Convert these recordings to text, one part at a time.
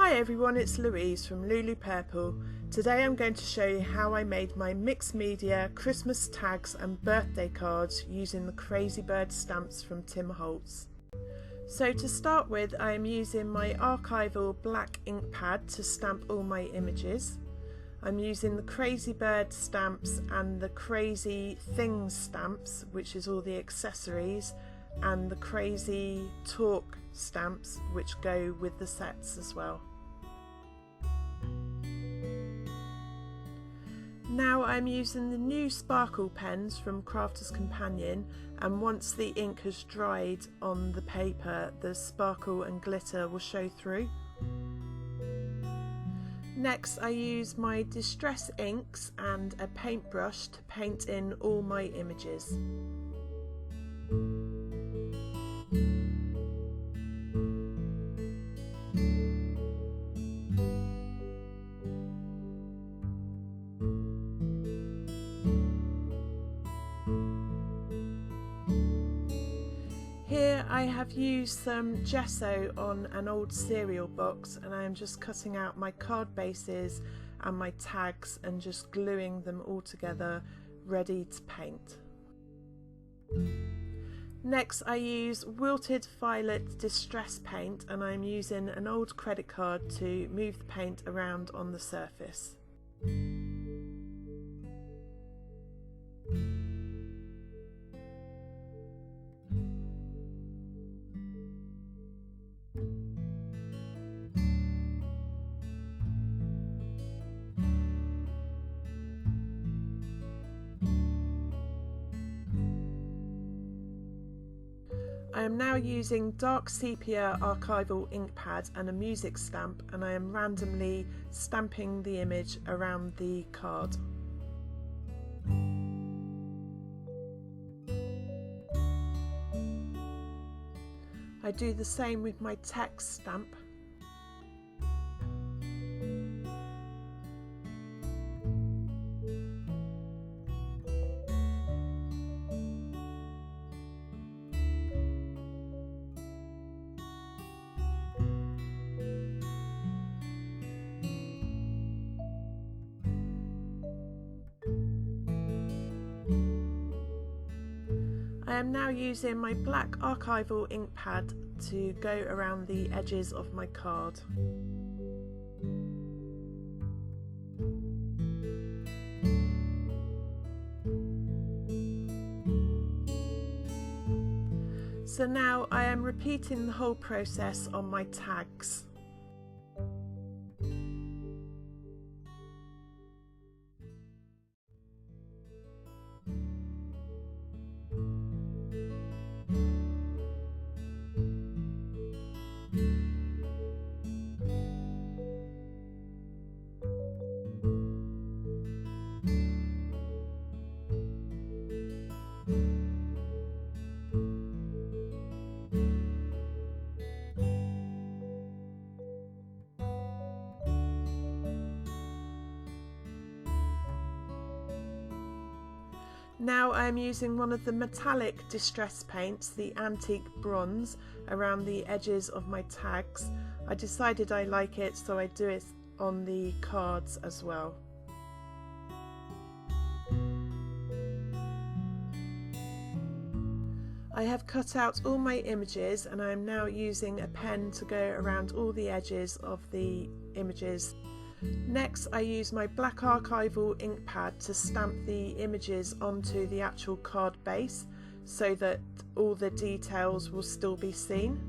Hi everyone, it's Louise from Louloupurple. Today I'm going to show you how I made my mixed media Christmas tags and birthday cards using the Crazy Bird stamps from Tim Holtz. So to start with, I am using my archival black ink pad to stamp all my images. I'm using the Crazy Bird stamps and the Crazy Things stamps, which is all the accessories, and the Crazy Talk stamps, which go with the sets as well. Now I'm using the new sparkle pens from Crafter's Companion, and once the ink has dried on the paper, the sparkle and glitter will show through. Next I use my distress inks and a paintbrush to paint in all my images. Here I have used some gesso on an old cereal box, and I am just cutting out my card bases and my tags and just gluing them all together, ready to paint. Next I use Wilted Violet Distress Paint, and I'm using an old credit card to move the paint around on the surface. I am now using dark sepia archival ink pad and a music stamp, and I am randomly stamping the image around the card. I do the same with my text stamp. I am now using my black archival ink pad to go around the edges of my card. So now I am repeating the whole process on my tags. Now I am using one of the metallic distress paints, the antique bronze, around the edges of my tags. I decided I like it, so I do it on the cards as well. I have cut out all my images, and I am now using a pen to go around all the edges of the images. Next I use my black archival ink pad to stamp the images onto the actual card base so that all the details will still be seen.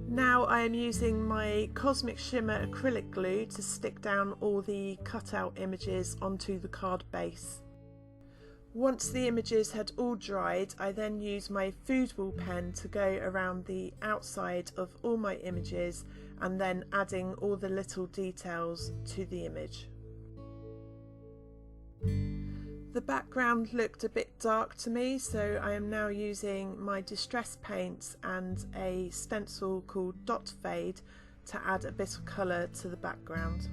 Now I am using my Cosmic Shimmer acrylic glue to stick down all the cutout images onto the card base. Once the images had all dried, I then used my foodball pen to go around the outside of all my images, and then adding all the little details to the image. The background looked a bit dark to me, so I am now using my distress paints and a stencil called Dot Fade to add a bit of colour to the background.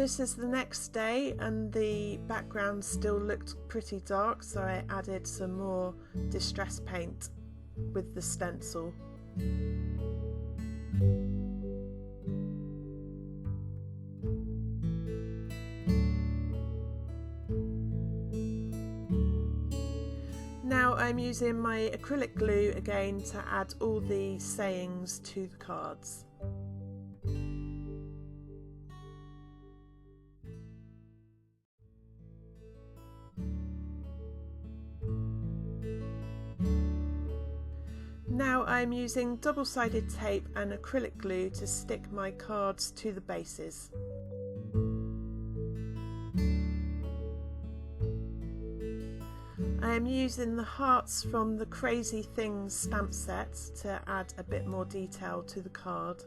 This is the next day and the background still looked pretty dark, so I added some more distress paint with the stencil. Now I'm using my acrylic glue again to add all the sayings to the cards. Now I'm using double-sided tape and acrylic glue to stick my cards to the bases. I am using the hearts from the Crazy Things stamp set to add a bit more detail to the card.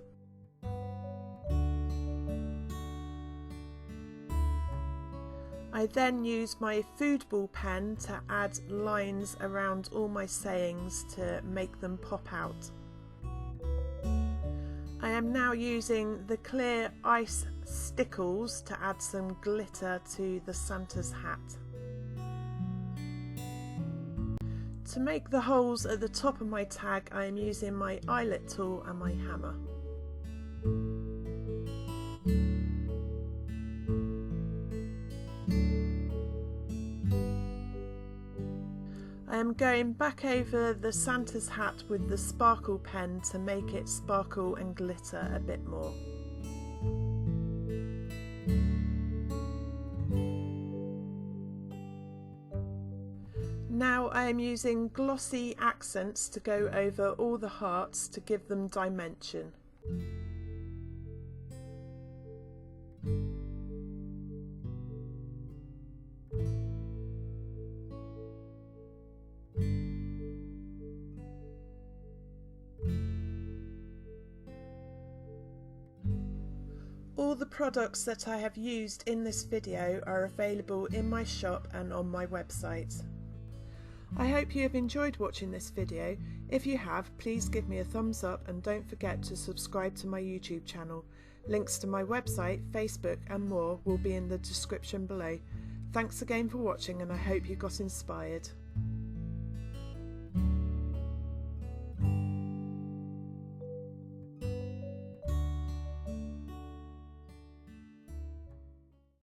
I then use my foodball pen to add lines around all my sayings to make them pop out. I am now using the clear ice stickles to add some glitter to the Santa's hat. To make the holes at the top of my tag, I am using my eyelet tool and my hammer. I am going back over the Santa's hat with the sparkle pen to make it sparkle and glitter a bit more. Now I am using glossy accents to go over all the hearts to give them dimension. All the products that I have used in this video are available in my shop and on my website. I hope you have enjoyed watching this video. If you have, please give me a thumbs up and don't forget to subscribe to my YouTube channel. Links to my website, Facebook and more will be in the description below. Thanks again for watching and I hope you got inspired.